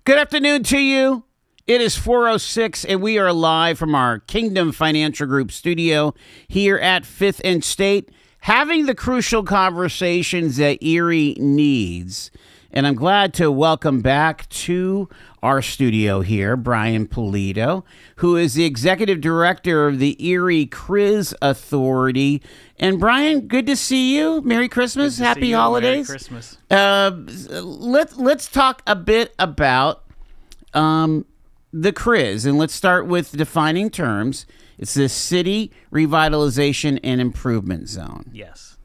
Good afternoon to you. It is 4:06, and we are live from our Kingdom Financial Group studio here at 5th and State, having the crucial conversations that Erie needs. And I'm glad to welcome back to our studio here Brian Polito, who is the Executive Director of the Erie CRIZ Authority. And Brian, good to see you. Merry Christmas. Happy holidays. Merry Christmas. Let's talk a bit about the CRIZ, and let's start with defining terms. It's the City Revitalization and Improvement Zone. Yes.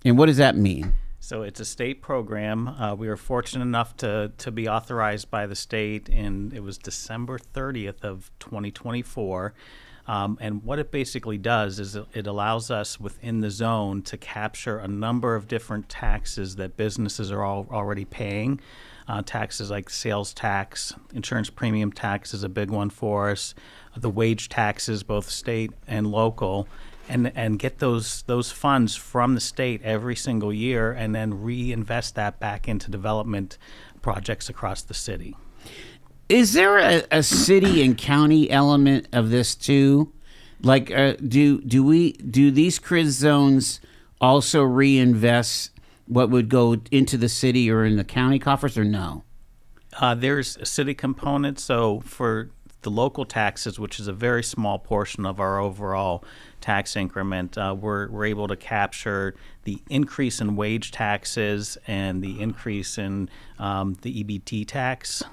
And what does that mean? So it's a state program. We were fortunate enough to be authorized by the state, and it was December 30th of 2024. And what it basically does is it allows us within the zone to capture a number of different taxes that businesses are already paying. Taxes like sales tax, insurance premium tax is a big one for us, the wage taxes, both state and local, and get those funds from the state every single year and then reinvest that back into development projects across the city. Is there a city and county element of this too? Like, do these CRIZ zones also reinvest what would go into the city or in the county coffers, or no? There's a city component. So for the local taxes, which is a very small portion of our overall tax increment, we're able to capture the increase in wage taxes and the increase in the EBT tax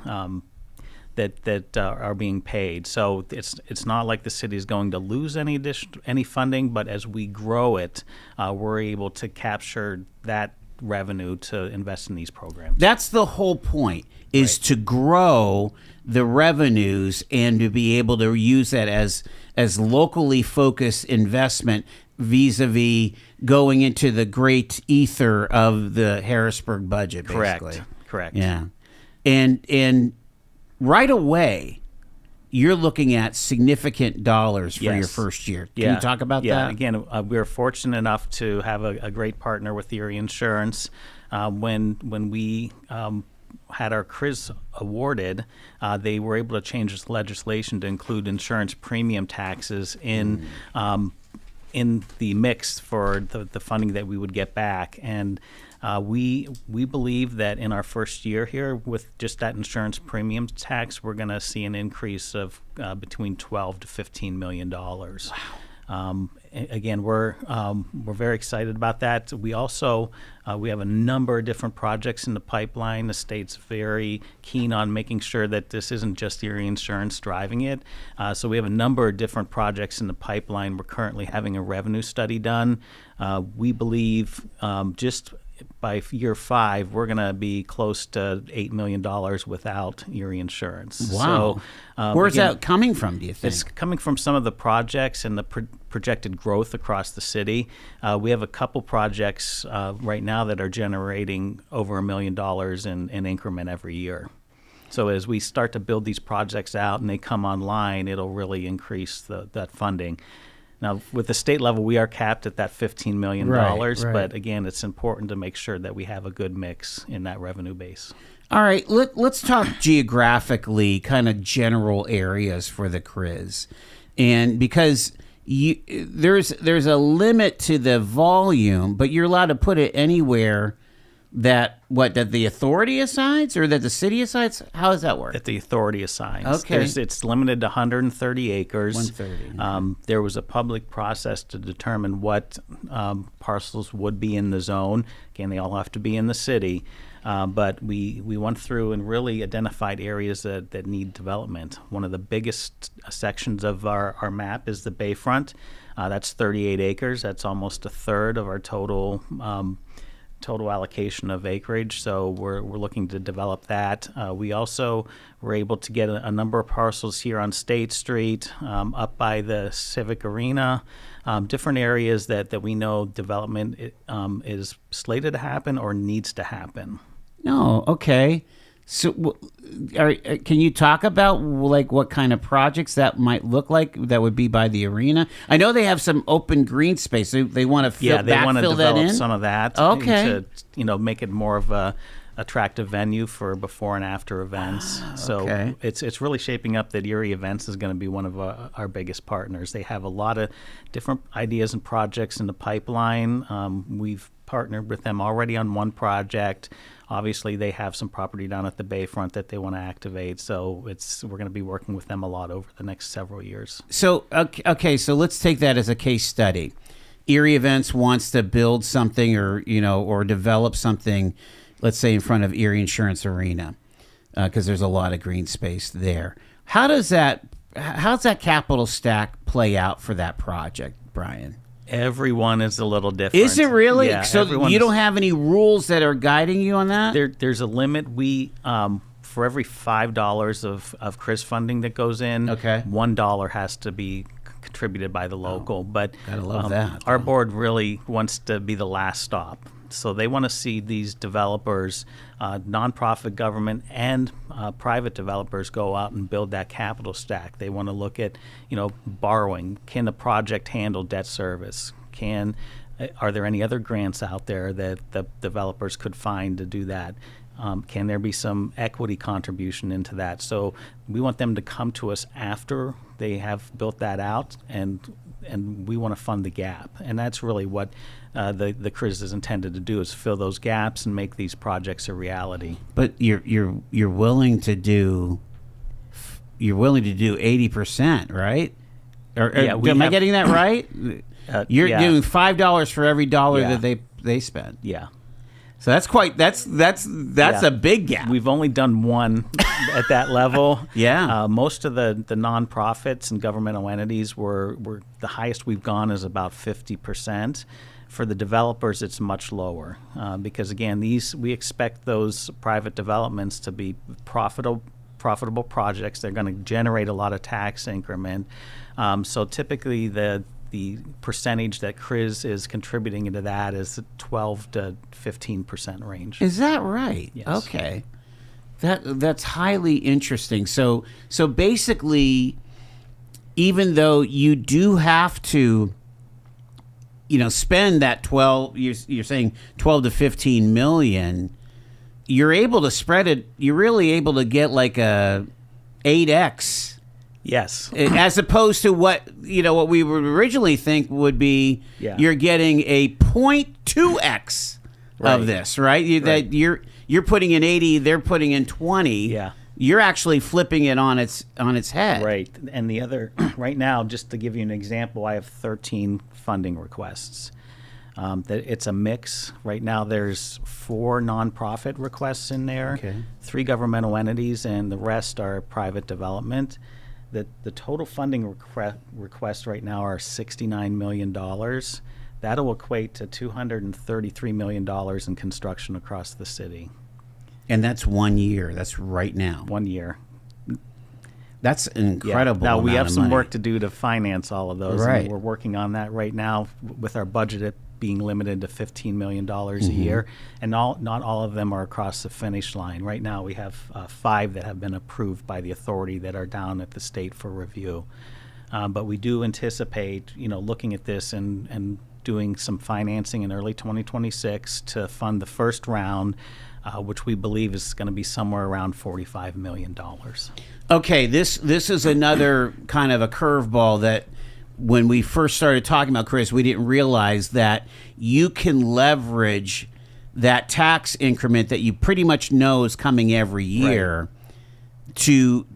that are being paid. So it's not like the city is going to lose any funding, but as we grow it, we're able to capture that revenue to invest in these programs. That's the whole point, is to grow the revenues and to be able to use that as locally focused investment vis-a-vis going into the great ether of the Harrisburg budget, basically. Correct. Yeah. And right away, you're looking at significant dollars for your first year. Can you talk about that? Yeah, again, we were fortunate enough to have a great partner with Erie Insurance. When we had our CRIZ awarded, they were able to change this legislation to include insurance premium taxes in the mix for the funding that we would get back. And we believe that in our first year here, with just that insurance premium tax, we're going to see an increase of between $12 to $15 million. Wow. Again, we're very excited about that. We also we have a number of different projects in the pipeline. The state's very keen on making sure that this isn't just Erie Insurance driving it. So we have a number of different projects in the pipeline. We're currently having a revenue study done. We believe just by year 5, we're going to be close to $8 million without Erie Insurance. Wow. So, where's that coming from, do you think? It's coming from some of the projects and the projected growth across the city. We have a couple projects right now that are generating over $1 million in increment every year. So as we start to build these projects out and they come online, it'll really increase that funding. Now, with the state level, we are capped at that $15 million, right. But again, it's important to make sure that we have a good mix in that revenue base. All right, let's talk geographically, kind of general areas for the CRIZ. And because there's a limit to the volume, but you're allowed to put it anywhere that the authority assigns or that the city assigns? How does that work? That the authority assigns. Okay. It's limited to 130 acres. 130. There was a public process to determine what parcels would be in the zone. Again, they all have to be in the city. But we went through and really identified areas that need development. One of the biggest sections of our map is the Bayfront. That's 38 acres. That's almost a third of our total allocation of acreage, so we're looking to develop that. We also were able to get a number of parcels here on State Street, up by the Civic Arena, different areas that we know development is slated to happen or needs to happen. No, okay. So, can you talk about like what kind of projects that might look like that would be by the arena? I know they have some open green space. They want to want to develop some of that. Okay. To make it more of a attractive venue for before and after events. So okay. it's really shaping up that Erie Events is going to be one of our biggest partners. They have a lot of different ideas and projects in the pipeline. We've partnered with them already on one project. Obviously, they have some property down at the Bayfront that they want to activate. So we're going to be working with them a lot over the next several years. So, okay, so let's take that as a case study. Erie Events wants to build something or develop something, let's say in front of Erie Insurance Arena, because there's a lot of green space there. How's that capital stack play out for that project, Brian? Everyone is a little different. Is it really? Yeah, so you don't have any rules that are guiding you on that? There's a limit. We for every $5 of CRIZ funding that goes in, okay, $1 has to be contributed by the local. But gotta love that. Our board really wants to be the last stop. So they want to see these developers, nonprofit, government, and private developers go out and build that capital stack. They want to look at, borrowing. Can the project handle debt service? Are there any other grants out there that the developers could find to do that? Can there be some equity contribution into that? So we want them to come to us after they have built that out, and we want to fund the gap. And that's really what the CRIZ is intended to do, is fill those gaps and make these projects a reality. But you're willing to do 80%, right? Am I getting that right? You're doing $5 for every dollar that they spend. Yeah. So that's a big gap. We've only done one at that level. Yeah. Most of the nonprofits and governmental entities were the highest we've gone is about 50%. For the developers, it's much lower because again, we expect those private developments to be profitable projects. They're going to generate a lot of tax increment. So typically the percentage that CRIZ is contributing into that is 12 to 15% range. Is that right? Yes. Okay. That's highly interesting. So basically, even though you do have to, spend that 12, you're saying 12 to 15 million, you're able to spread it. You're really able to get like a 8x. Yes. As opposed to what we would originally think would be, you're getting a 0.2x of this, right? That you're putting in 80, they're putting in 20. Yeah. You're actually flipping it on its head. Right. And the other, right now, just to give you an example, I have 13 funding requests. It's a mix. Right now there's 4 nonprofit requests in there, 3 governmental entities, and the rest are private development. The total funding requests right now are $69 million. That'll equate to $233 million in construction across the city. And that's 1 year. That's right now. 1 year. That's incredible. Now we have some money. work to do to finance all of those. Right. And we're working on that right now with our budget being limited to $15 million a year. And not all of them are across the finish line. Right now we have 5 that have been approved by the authority that are down at the state for review. But we do anticipate, looking at this and doing some financing in early 2026 to fund the first round, which we believe is going to be somewhere around $45 million. Okay, this is another kind of a curveball that when we first started talking about CRIZ, we didn't realize that you can leverage that tax increment that you pretty much know is coming every year to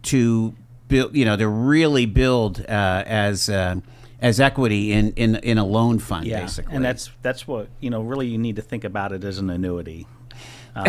build, to really build as equity in a loan fund, basically. And that's what really you need to think about it as an annuity.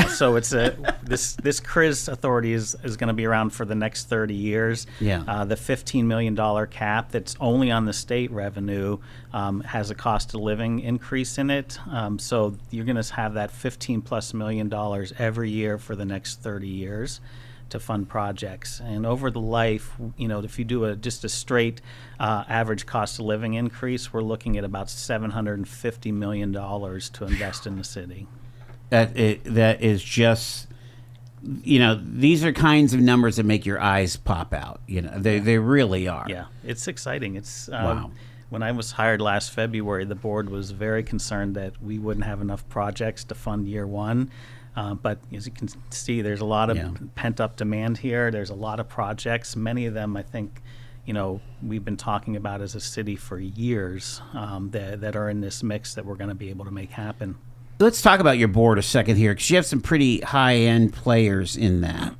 So it's this CRIZ Authority is going to be around for the next 30 years. Yeah. The $15 million cap that's only on the state revenue has a cost of living increase in it. So you're going to have that $15+ million every year for the next 30 years to fund projects. And over the life, if you do just a straight average cost of living increase, we're looking at about $750 million to invest in the city. That is just, these are kinds of numbers that make your eyes pop out. They really are. Yeah, it's exciting. It's wow. When I was hired last February, the board was very concerned that we wouldn't have enough projects to fund year one. But as you can see, there's a lot of Yeah. pent-up demand here. There's a lot of projects. Many of them, I think, we've been talking about as a city for years, that are in this mix that we're going to be able to make happen. Let's talk about your board a second here, because you have some pretty high-end players in that.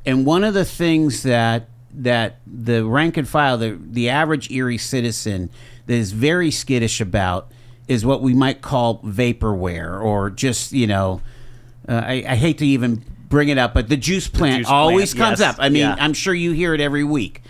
And one of the things that the rank and file, the average Erie citizen that is very skittish about is what we might call vaporware, or just, I hate to even bring it up, but the juice plant always comes yes, up. I mean, yeah. I'm sure you hear it every week.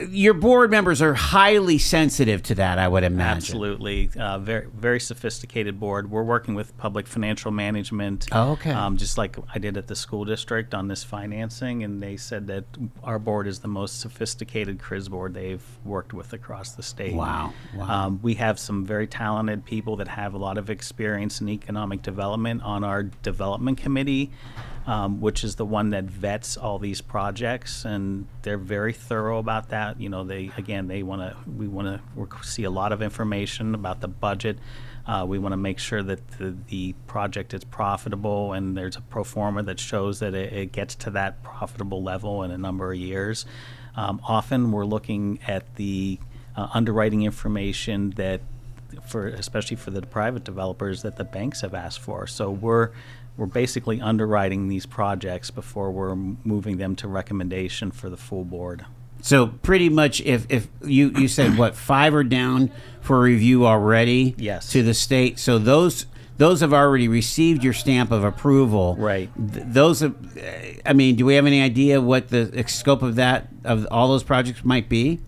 Your board members are highly sensitive to that, I would imagine. Absolutely. Very, very sophisticated board. We're working with public financial management. Oh, okay. Just like I did at the school district on this financing, and they said that our board is the most sophisticated CRIZ board they've worked with across the state. Wow. We have some very talented people that have a lot of experience in economic development on our development committee, which is the one that vets all these projects, and they're very thorough about that. We want to see a lot of information about the budget. We want to make sure that the project is profitable, and there's a pro forma that shows that it gets to that profitable level in a number of years. Often we're looking at the underwriting information that, especially for the private developers, that the banks have asked for. So we're basically underwriting these projects before we're moving them to recommendation for the full board. So pretty much, if you said what, 5 are down for review already, Yes. to the state. So those have already received your stamp of approval. Right. Those have, I mean, do we have any idea what the scope of all those projects might be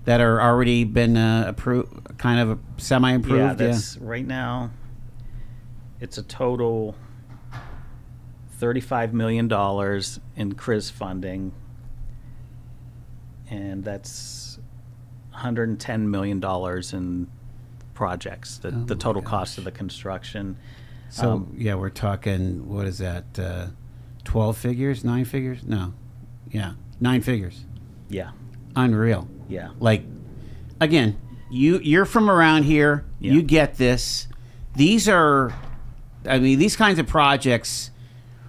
that are already been approved, kind of semi-approved? Yeah, that's right now. It's a total $35 million in CRIZ funding, and that's $110 million in projects, the total cost of the construction. So we're talking, what is that, 12 figures, 9 figures? No. Yeah, 9 figures. Yeah. Unreal. Yeah. Like, again, you're from around here. Yeah. You get this. These kinds of projects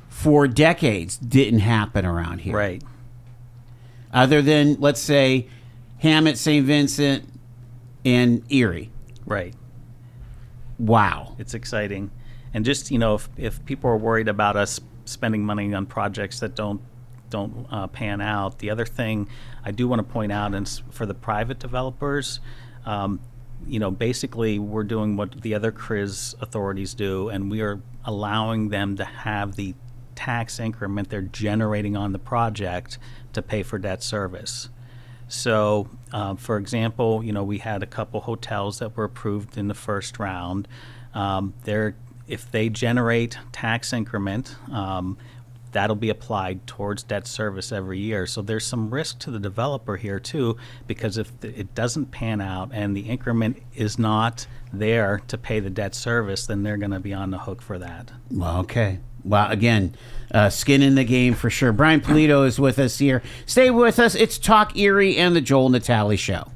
for decades didn't happen around here. Right. Other than, let's say, Hammett, St. Vincent, and Erie. Right. Wow. It's exciting. And just, if people are worried about us spending money on projects that don't pan out, the other thing I do want to point out is for the private developers, basically we're doing what the other CRIZ authorities do, and we are allowing them to have the tax increment they're generating on the project to pay for debt service. So, for example, we had a couple hotels that were approved in the first round. If they generate tax increment, that'll be applied towards debt service every year. So there's some risk to the developer here too, because if it doesn't pan out and the increment is not there to pay the debt service, then they're going to be on the hook for that. Well, okay. Well, again, skin in the game for sure. Brian Polito is with us here. Stay with us. It's Talk Erie and the Joel Natale Show.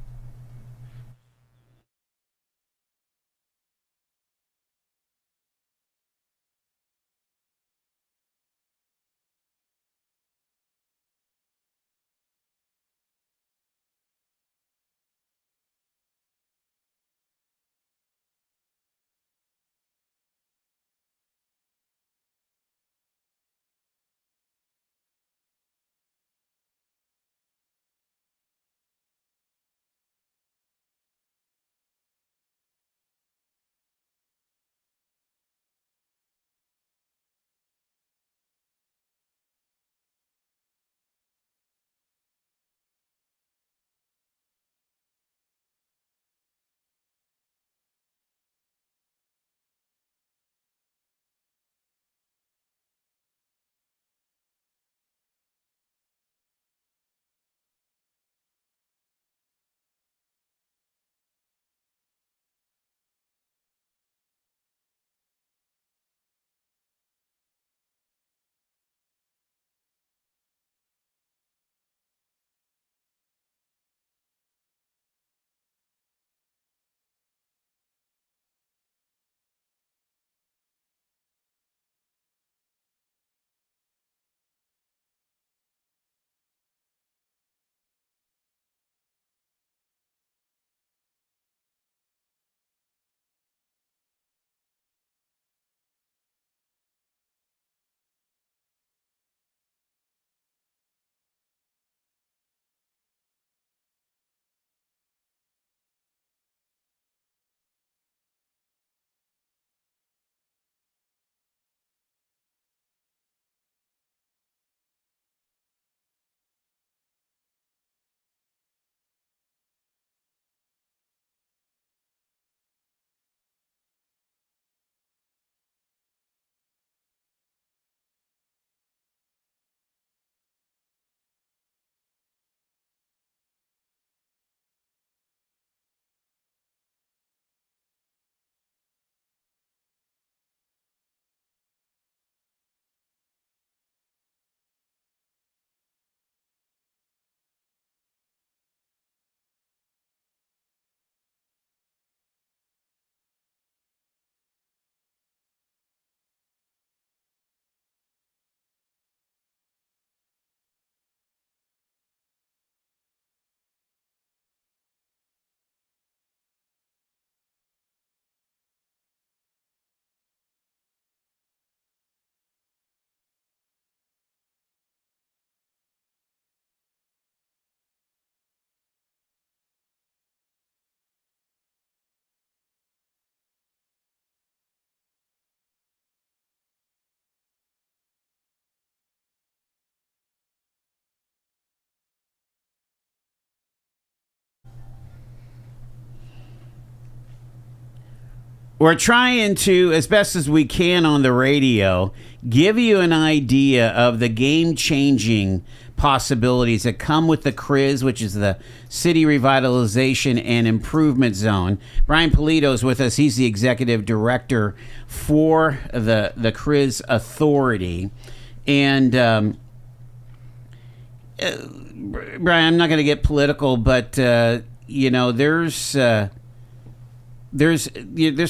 We're trying to, as best as we can on the radio, give you an idea of the game-changing possibilities that come with the CRIZ, which is the City Revitalization and Improvement Zone. Brian Polito is with us. He's the executive director for the CRIZ Authority. And Brian, I'm not going to get political, but there's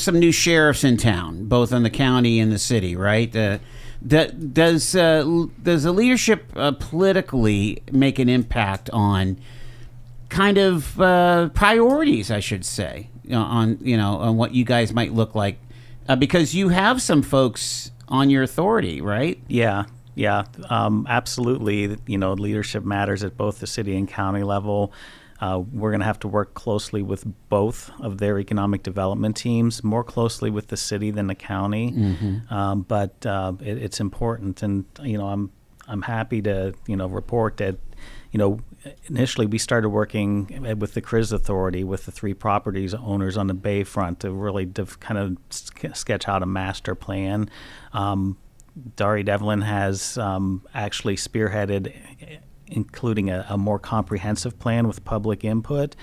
some new sheriffs in town, both in the county and the city, right? Does the leadership politically make an impact on kind of priorities, I should say, on what you guys might look like? Because you have some folks on your authority, right? Yeah, absolutely. Leadership matters at both the city and county level. We're going to have to work closely with both of their economic development teams, more closely with the city than the county. Mm-hmm. But it's important, and I'm happy to report that initially we started working with the CRIZ Authority with the 3 properties owners on the bayfront to really kind of sketch out a master plan. Dari Devlin has actually spearheaded including a more comprehensive plan with public input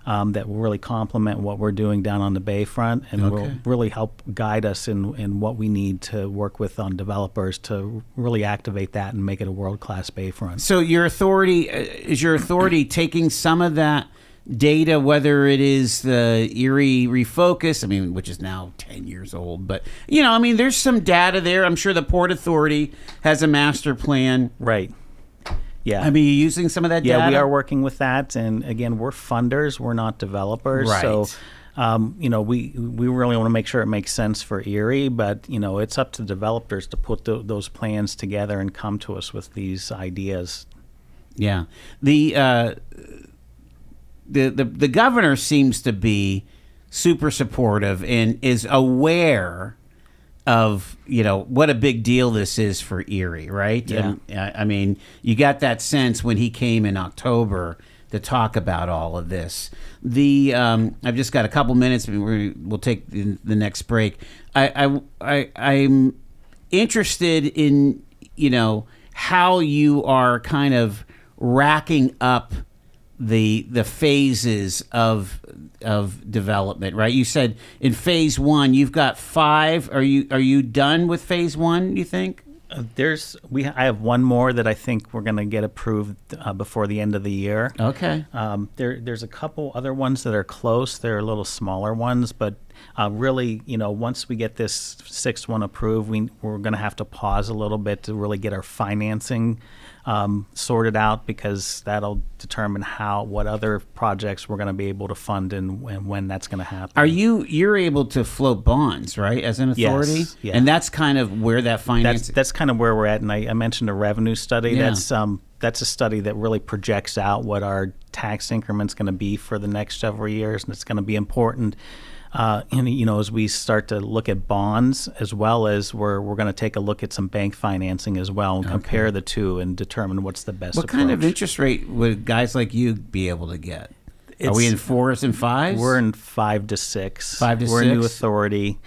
that will really complement what we're doing down on the bayfront and will really help guide us in what we need to work with on developers to really activate that and make it a world-class bayfront. So your authority taking some of that data, whether it is the Erie Refocus, which is now 10 years old, but there's some data there. I'm sure the Port Authority has a master plan. Right. Yeah. You're using some of that data? Yeah, we are working with that. And again, we're funders. We're not developers. Right. So, we really want to make sure it makes sense for Erie, but, it's up to developers to put those plans together and come to us with these ideas. Yeah. The governor seems to be super supportive and is aware of what a big deal this is for Erie, right? Yeah. And, you got that sense when he came in October to talk about all of this. I've just got a couple minutes. We'll take the next break. I'm interested in how you are kind of racking up the phases of development, right? You said in phase 1 you've got 5. Are you done with phase 1, you think? I have one more that I think we're going to get approved before the end of the year. Okay. There's a couple other ones that are close. They're a little smaller ones, but really, once we get this 6th one approved, we're going to have to pause a little bit to really get our financing sorted out, because that'll determine what other projects we're going to be able to fund and when that's going to happen. You're able to float bonds, right, as an authority? Yes. Yeah. And that's kind of where that financing... That's kind of where we're at. And I mentioned a revenue study. Yeah. That's a study that really projects out what our tax increment's going to be for the next several years, and it's going to be important. As we start to look at bonds, as well as we're going to take a look at some bank financing as well, and compare the two and determine what's the best approach. What kind of interest rate would guys like you be able to get? Are we in 4s and 5s? We're in 5 to 6. 5 to 6? We're a new authority.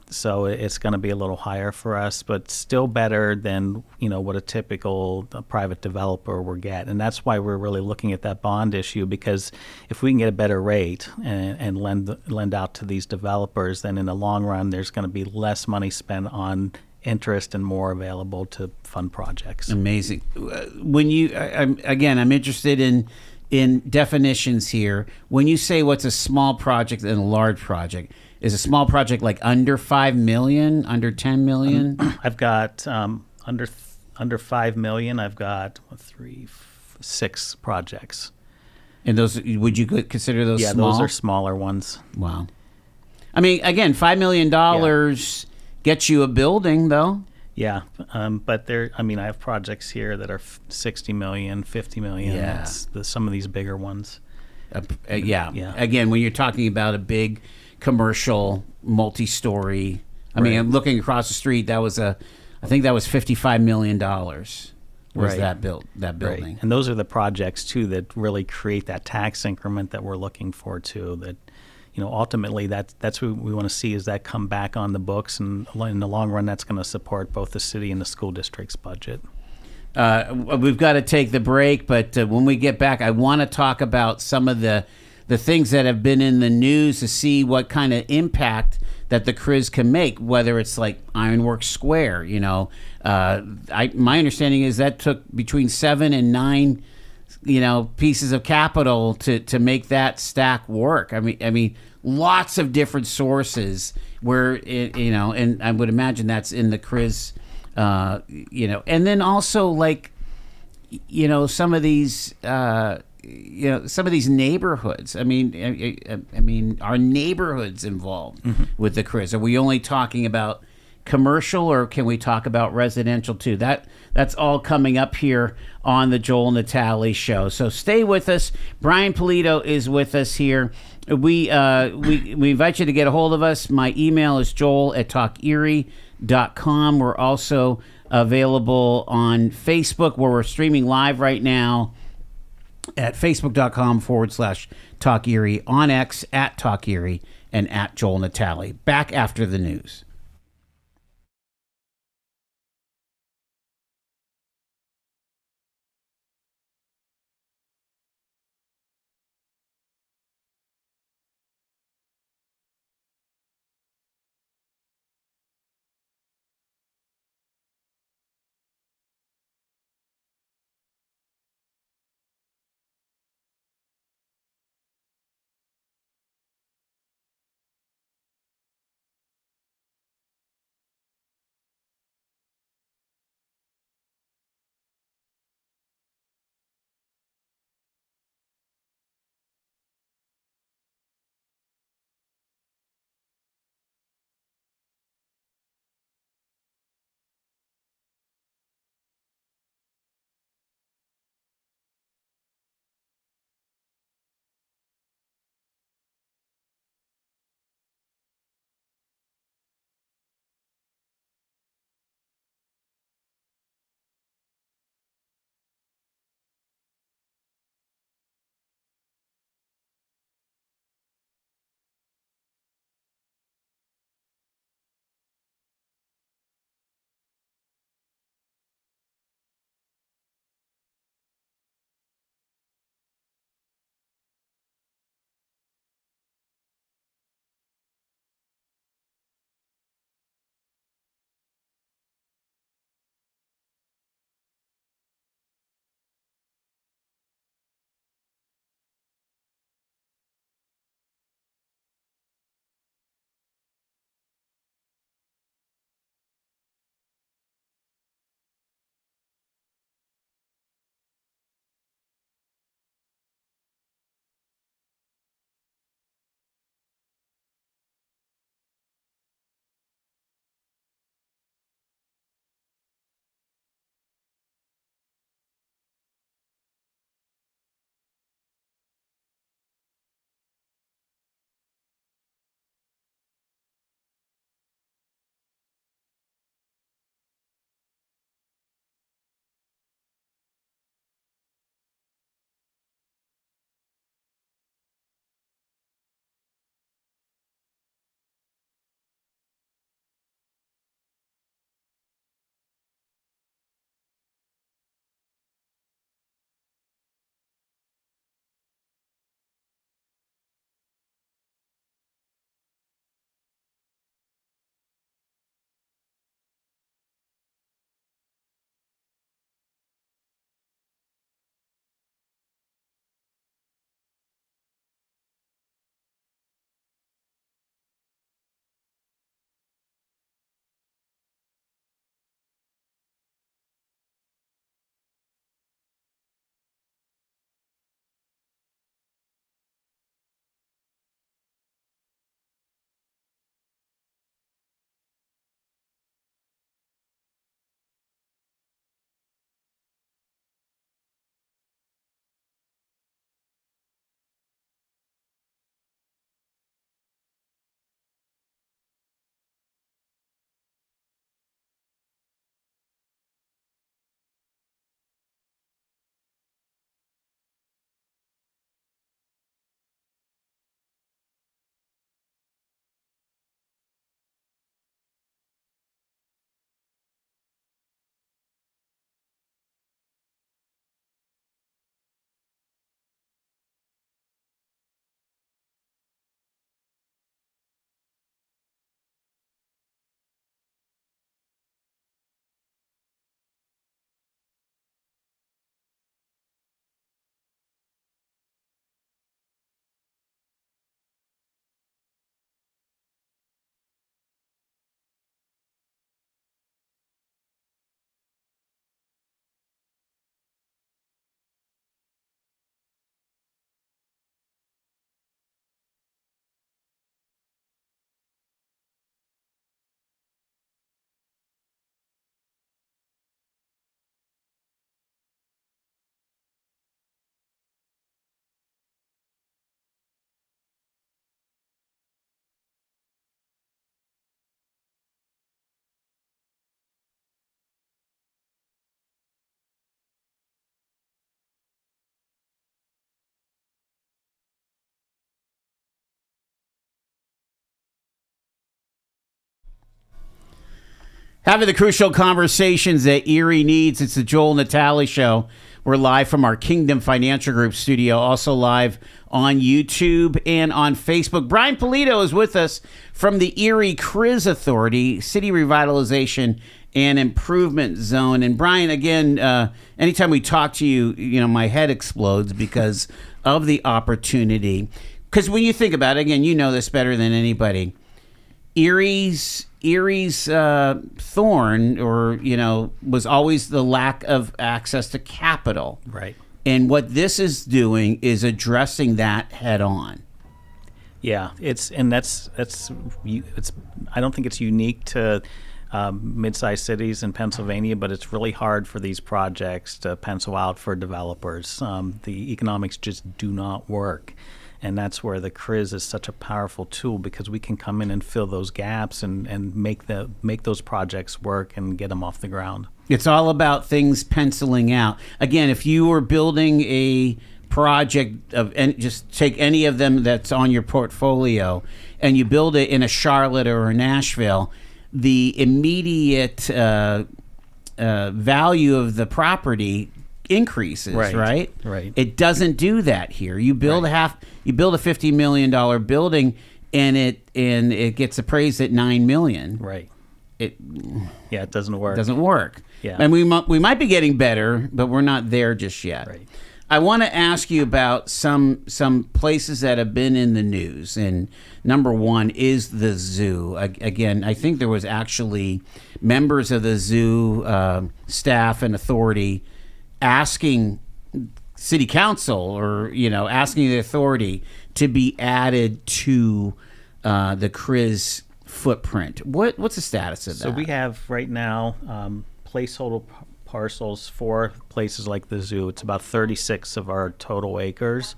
So it's going to be a little higher for us, but still better than what a typical private developer will get. And that's why we're really looking at that bond issue, because if we can get a better rate and lend out to these developers, then in the long run there's going to be less money spent on interest and more available to fund projects. Amazing. When I'm interested in definitions here. When you say what's a small project and a large project, is a small project like under $5 million, under $10 million? I've got under $5 million. I've got 6 projects. And those, would you consider those small? Yeah, those are smaller ones. Wow. Again, $5 million gets you a building, though. Yeah, but I have projects here that are 60 million, 50 million. Yeah. Some of these bigger ones. Yeah. Again, when you're talking about a big commercial multi-story, I'm looking across the street. I think that was $55 million. That building. Right. And those are the projects too that really create that tax increment that we're looking for too. That ultimately that's what we want to see, is that come back on the books, and in the long run, that's going to support both the city and the school district's budget. We've got to take the break, but when we get back, I want to talk about some of the things that have been in the news to see what kind of impact that the CRIZ can make, whether it's like Ironworks Square. My understanding is that took between 7 and 9 pieces of capital to make that stack work. I mean lots of different sources where and I would imagine that's in the CRIZ, and then also like some of these some of these neighborhoods. I mean, are neighborhoods involved with the CRIZ? Are we only talking about commercial, or can we talk about residential too? That's all coming up here on the Joel Natale Show. So stay with us. Brian Polito is with us here. We invite you to get a hold of us. My email is joel@talkerie.com. We're also available on Facebook, where we're streaming live right now at facebook.com/Talk Erie, on X @Talk Erie, and @Joel Natale. Back after the news. Having the crucial conversations that Erie needs. It's the Joel Natale Show. We're live from our Kingdom Financial Group studio, also live on YouTube and on Facebook. Brian Polito is with us from the Erie CRIZ Authority, City Revitalization and Improvement Zone. And Brian, again, anytime we talk to you, my head explodes because of the opportunity. Because when you think about it, again, you know this better than anybody. Erie's thorn, was always the lack of access to capital. Right. And what this is doing is addressing that head on. Yeah, it's I don't think it's unique to mid-sized cities in Pennsylvania, but it's really hard for these projects to pencil out for developers. The economics just do not work. And that's where the CRIZ is such a powerful tool, because we can come in and fill those gaps and make those projects work and get them off the ground. It's all about things penciling out. Again, if you were building a project and just take any of them that's on your portfolio and you build it in a Charlotte or a Nashville, the immediate value of the property increases, right? It doesn't do that here. You build a $50 million building and it gets appraised at $9 million. Right. It doesn't work. Doesn't work. Yeah. And we might be getting better, but we're not there just yet. Right. I want to ask you about some places that have been in the news, and number one is the zoo. Again, I think there was actually members of the zoo staff and authority asking city council or asking the authority to be added to the CRIZ footprint. What's the status of that? So we have right now placeholder parcels for places like the zoo. It's about 36 of our total acres.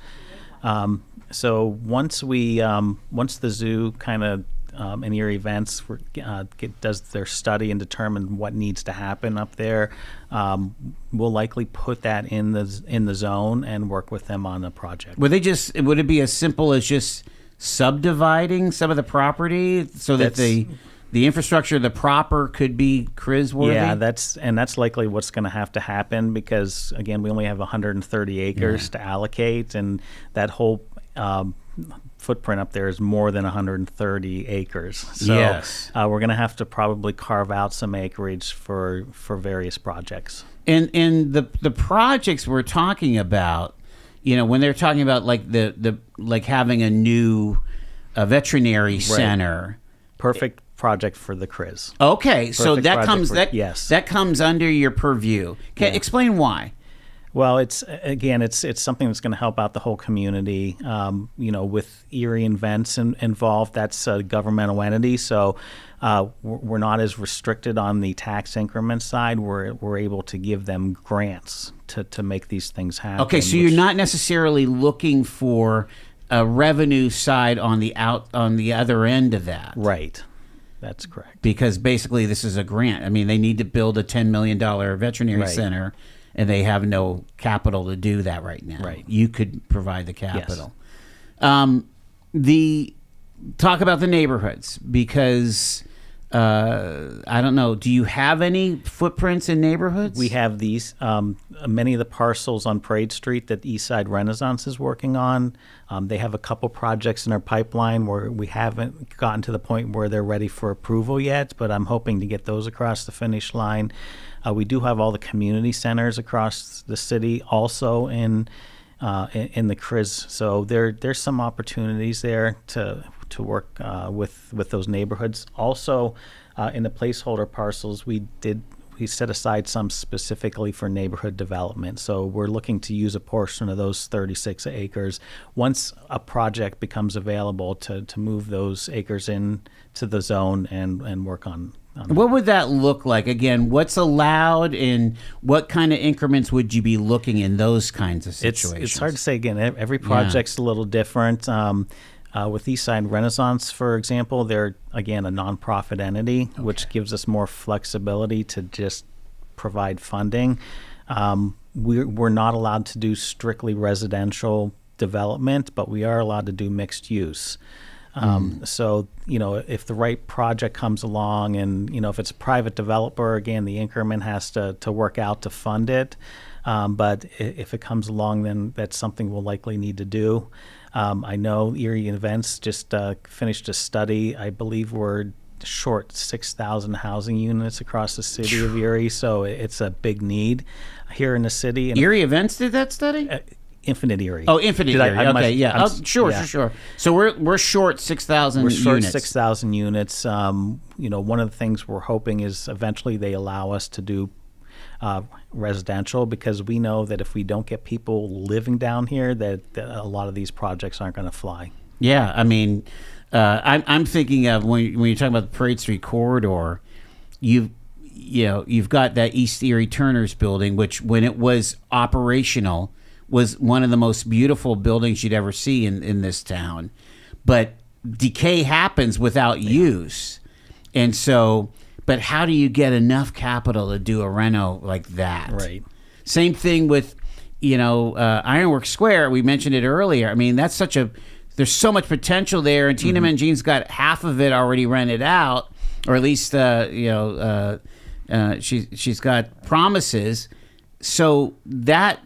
So once the zoo kind of and Erie Events does their study and determine what needs to happen up there, we'll likely put that in the zone and work with them on the project. Would it be as simple as just subdividing some of the property so that the infrastructure, the proper, could be CRIZ worthy? Yeah, that's likely what's going to have to happen, because again, we only have 130 acres to allocate, and that whole footprint up there is more than 130 acres. So yes. We're going to have to probably carve out some acreage for various projects. And the projects we're talking about, when they're talking about like the having a new veterinary center. Perfect project for the CRIZ. Okay, so that comes yes. that comes under your purview. Explain why. Well, it's something that's going to help out the whole community. With Erie Events involved, that's a governmental entity, so we're not as restricted on the tax increment side. We're able to give them grants to make these things happen. Okay, so you're not necessarily looking for a revenue side on the other end of that. Right. That's correct. Because basically this is a grant. I mean, they need to build a $10 million veterinary center, and they have no capital to do that right now. Right. You could provide the capital. Yes. Talk about the neighborhoods, because I don't know. Do you have any footprints in neighborhoods? We have these. Many of the parcels on Parade Street that Eastside Renaissance is working on. They have a couple projects in our pipeline where we haven't gotten to the point where they're ready for approval yet, but I'm hoping to get those across the finish line. We do have all the community centers across the city also in the CRIZ. So there's some opportunities there to work with those neighborhoods. Also, in the placeholder parcels, we set aside some specifically for neighborhood development. So we're looking to use a portion of those 36 acres once a project becomes available to move those acres into the zone and work on. What would that look like? Again, what's allowed, and what kind of increments would you be looking in those kinds of situations? It's hard to say. Again, every project's a little different. With Eastside Renaissance, for example, they're, again, a nonprofit entity, which gives us more flexibility to just provide funding. We're not allowed to do strictly residential development, but we are allowed to do mixed use. So, if the right project comes along and, if it's a private developer, again, the increment has to work out to fund it. But if it comes along, then that's something we'll likely need to do. I know Erie Events just finished a study. I believe we're short 6,000 housing units across the city of Erie, so it's a big need here in the city. And Erie Events did that study? Infinite Erie. Oh, Infinite Erie. Okay, yeah. Sure. So we're short 6,000 units. We're short 6,000 units. One of the things we're hoping is eventually they allow us to do residential, because we know that if we don't get people living down here, that a lot of these projects aren't going to fly. Yeah, I mean, I'm thinking of when you're talking about the Parade Street corridor, you've got that East Erie Turner's building, which when it was operational was one of the most beautiful buildings you'd ever see in this town. But decay happens without use. And so, but how do you get enough capital to do a reno like that? Right. Same thing with, Ironworks Square. We mentioned it earlier. I mean, there's so much potential there, and Tina Mangin's got half of it already rented out, or at least, she's got promises. So that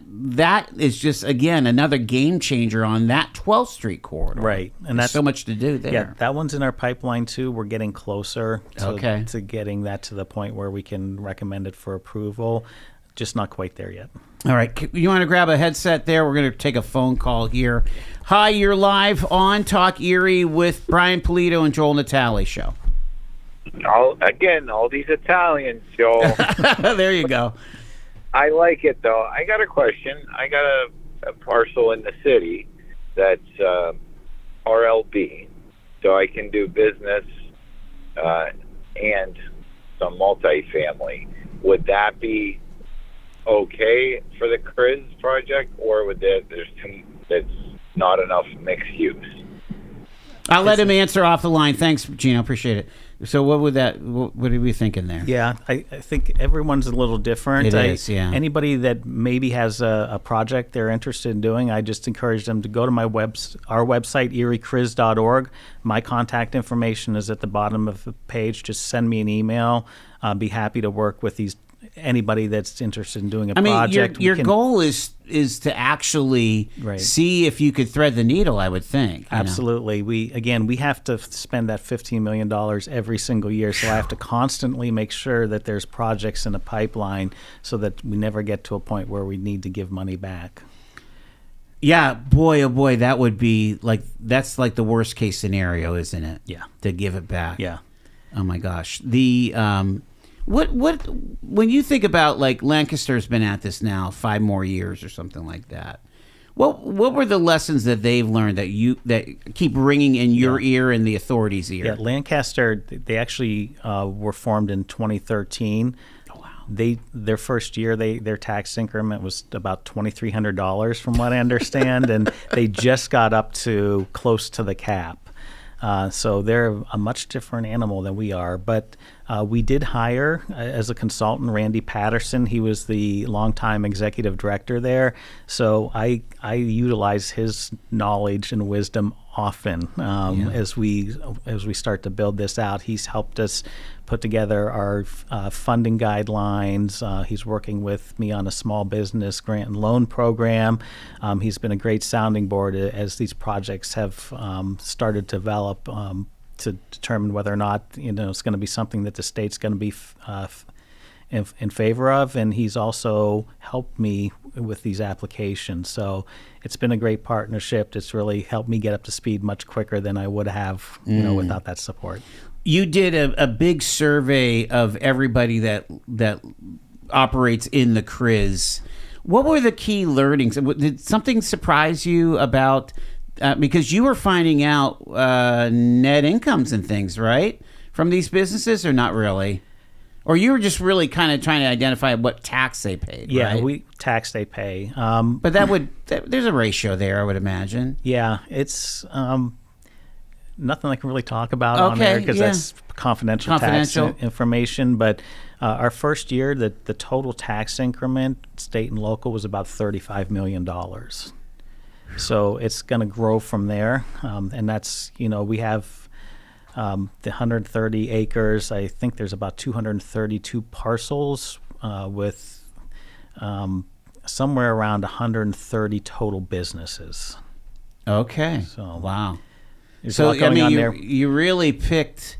is just, again, another game changer on that 12th Street corridor. Right. And there's that's so much to do there. Yeah, that one's in our pipeline too. We're getting closer to getting that to the point where we can recommend it for approval. Just not quite there yet. All right. You want to grab a headset there? We're going to take a phone call here. Hi, you're live on Talk Erie with Brian Polito and Joel Natale show. All these Italians, Joel. There you go. I like it, though. I got a question. I got a parcel in the city that's RLB, so I can do business and some multifamily. Would that be okay for the CRIZ project, or would that's not enough mixed use? I'll let him answer off the line. Thanks, Gino. Appreciate it. So what are we thinking there? Yeah, I think everyone's a little different. It is, yeah. Anybody that maybe has a project they're interested in doing, I just encourage them to go to our website, eriecriz.org. My contact information is at the bottom of the page. Just send me an email. I'll be happy to work with anybody that's interested in doing a project. Your goal is to actually see if you could thread the needle, I would think. Absolutely. We have to spend that $15 million every single year, so I have to constantly make sure that there's projects in the pipeline so that we never get to a point where we need to give money back. Yeah, boy, oh boy, that's like the worst case scenario, isn't it? Yeah. To give it back. Yeah. Oh my gosh. What when you think about, like, Lancaster's been at this now 5 more years or something like that, what were the lessons that they've learned that keep ringing in your ear and the authorities' ear? Yeah, Lancaster, they actually were formed in 2013. Oh, wow. Their first year, their tax increment was about $2,300 from what I understand, and they just got up to close to the cap. So they're a much different animal than we are. But we did hire, as a consultant, Randy Patterson. He was the longtime executive director there. So I utilize his knowledge and wisdom often as we start to build this out. He's helped us put together our funding guidelines. He's working with me on a small business grant and loan program. He's been a great sounding board as these projects have started to develop to determine whether or not it's going to be something that the state's going to be in favor of. And he's also helped me with these applications. So it's been a great partnership. It's really helped me get up to speed much quicker than I would have without that support. You did a big survey of everybody that operates in the CRIZ. What were the key learnings? Did something surprise you about, because you were finding out net incomes and things, right, from these businesses, or not really? Or you were just really kind of trying to identify what tax they paid, yeah, right? Tax they pay. But there's a ratio there, I would imagine. Yeah, it's nothing I can really talk about on there because that's confidential tax information. But our first year, the total tax increment, state and local, was about $35 million. So it's going to grow from there, and that's, we have the 130 acres. I think there's about 232 parcels with somewhere around 130 total businesses. Okay. So wow. There's a lot going on there. You really picked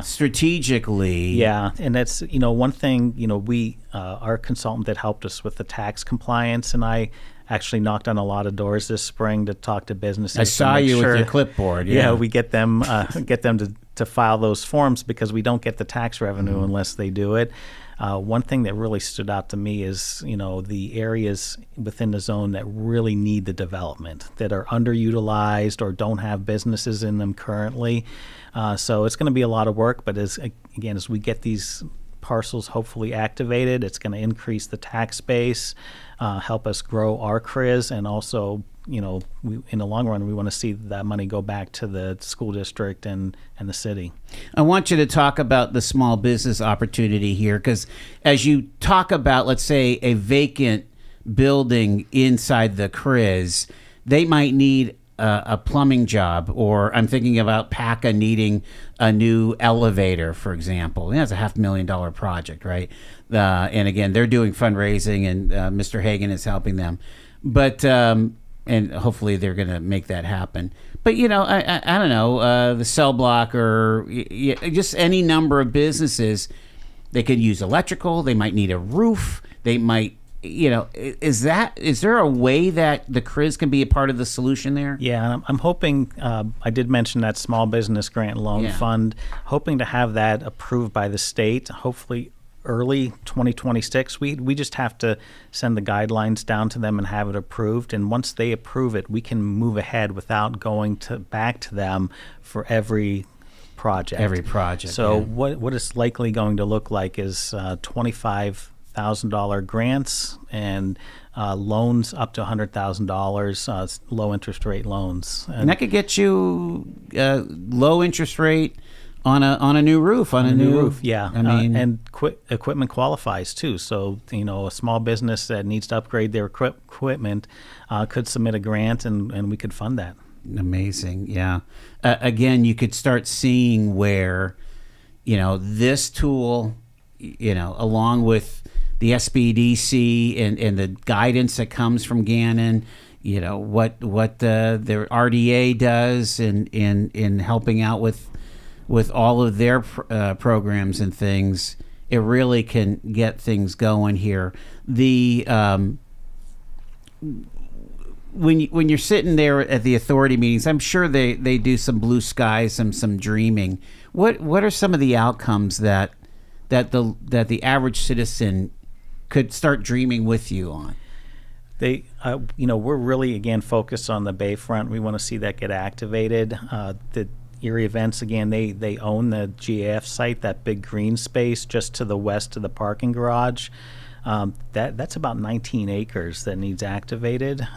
strategically. Yeah, and that's one thing. We our consultant that helped us with the tax compliance, and I actually knocked on a lot of doors this spring to talk to businesses. I saw you with your clipboard. Yeah, we get them to file those forms because we don't get the tax revenue unless they do it. One thing that really stood out to me is, the areas within the zone that really need the development, that are underutilized or don't have businesses in them currently. So it's going to be a lot of work, but as we get these parcels hopefully activated, it's going to increase the tax base, help us grow our CRIZ, and also, in the long run, we want to see that money go back to the school district and the city. I want you to talk about the small business opportunity here, because as you talk about, let's say, a vacant building inside the CRIZ, they might need a plumbing job, or I'm thinking about PACA needing a new elevator, for example. That's a $500,000 project, right? And again, they're doing fundraising, and Mr. Hagan is helping them. But and hopefully they're going to make that happen. But I don't know, the cell block, or just any number of businesses, they could use electrical. They might need a roof. They might. Is there a way that the CRIZ can be a part of the solution there? Yeah, I'm hoping, I did mention that small business grant loan fund, hoping to have that approved by the state, hopefully early 2026. We just have to send the guidelines down to them and have it approved. And once they approve it, we can move ahead without going back to them for every project. So what it's likely going to look like is $25,000 grants and loans up to $100,000, low interest rate loans, and that could get you low interest rate on a new roof, on a new roof. Yeah, and equipment qualifies too. So a small business that needs to upgrade their equipment could submit a grant, and we could fund that. Amazing. Yeah. Again, you could start seeing where this tool, along with the SBDC and the guidance that comes from Gannon, what their RDA does in helping out with all of their programs and things, it really can get things going here. The when you're sitting there at the authority meetings, I'm sure they do some blue skies, some dreaming. What are some of the outcomes that the average citizen could start dreaming with you on? They, we're really, again, focused on the Bayfront. We want to see that get activated. The Erie Events, again, they own the GAF site, that big green space just to the west of the parking garage. That's about 19 acres that needs activated.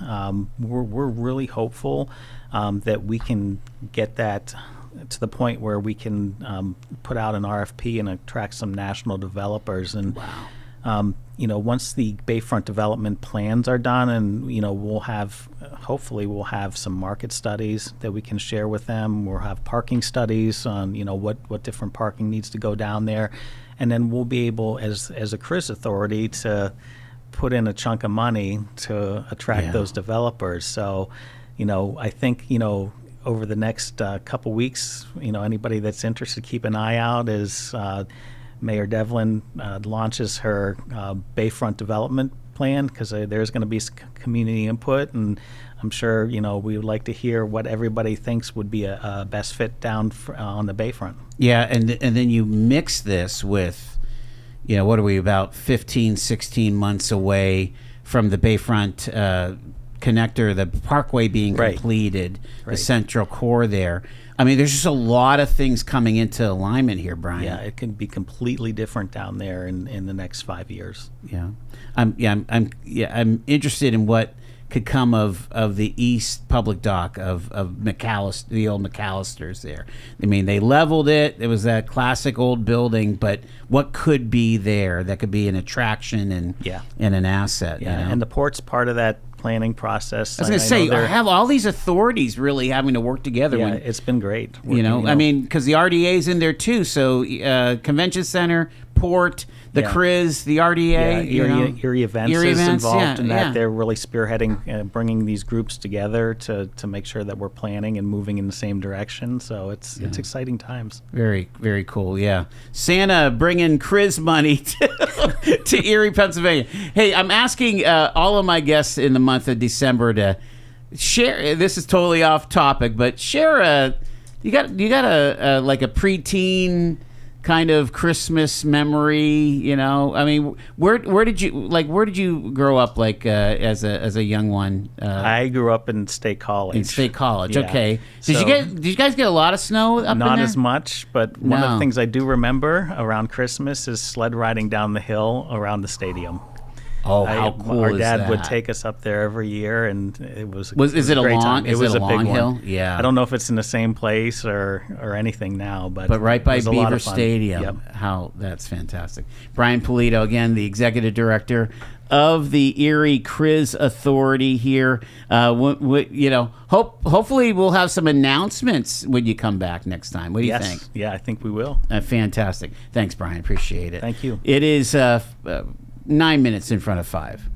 We're really hopeful that we can get that to the point where we can put out an RFP and attract some national developers. And wow. Once the Bayfront development plans are done, and hopefully we'll have some market studies that we can share with them. We'll have parking studies on what different parking needs to go down there, and then we'll be able, as a CRIZ authority, to put in a chunk of money to attract those developers. So, I think over the next couple weeks, anybody that's interested, keep an eye out as Mayor Devlin launches her Bayfront development plan, because there's going to be community input, and I'm sure we would like to hear what everybody thinks would be a best fit down on the Bayfront. Yeah, and then you mix this with, what are we, about 15, 16 months away from the Bayfront connector, the parkway being completed, the central core there. I mean, there's just a lot of things coming into alignment here, Brian. Yeah, it can be completely different down there in the next 5 years. Yeah, I'm interested in what could come of the East Public Dock of McAllister, the old McAllisters there. I mean, they leveled it. It was that classic old building, but what could be there that could be an attraction and an asset? Yeah, and the port's part of that planning process. I was going to say, I have all these authorities really having to work together. Yeah, it's been great. I mean, because the RDA's in there too. So Convention Center, Port, the CRIZ, the RDA, Erie Events is involved in that. They're really spearheading, bringing these groups together to make sure that we're planning and moving in the same direction. So it's exciting times. Very, very cool. Yeah, Santa bringing CRIZ money to Erie, Pennsylvania. Hey, I'm asking all of my guests in the month of December to share. This is totally off topic, but share you got a like a preteen kind of Christmas memory, I mean, where did you grow up, like as a young one? I grew up in State College. Okay. Did you guys get a lot of snow up in there? Not as much, but one of the things I do remember around Christmas is sled riding down the hill around the stadium. Oh, how cool Our is dad that? would take us up there every year, and it was a long? great time. It was a long big hill? one. Yeah. I don't know if it's in the same place or anything now, but right by it was a lot Beaver of fun. Stadium. Yep. That's fantastic. Brian Polito, again, the executive director of the Erie CRIZ Authority here. Hopefully we'll have some announcements when you come back next time. What do you think? Yeah, I think we will. Fantastic. Thanks, Brian. Appreciate it. Thank you. It is 9 minutes in front of 5.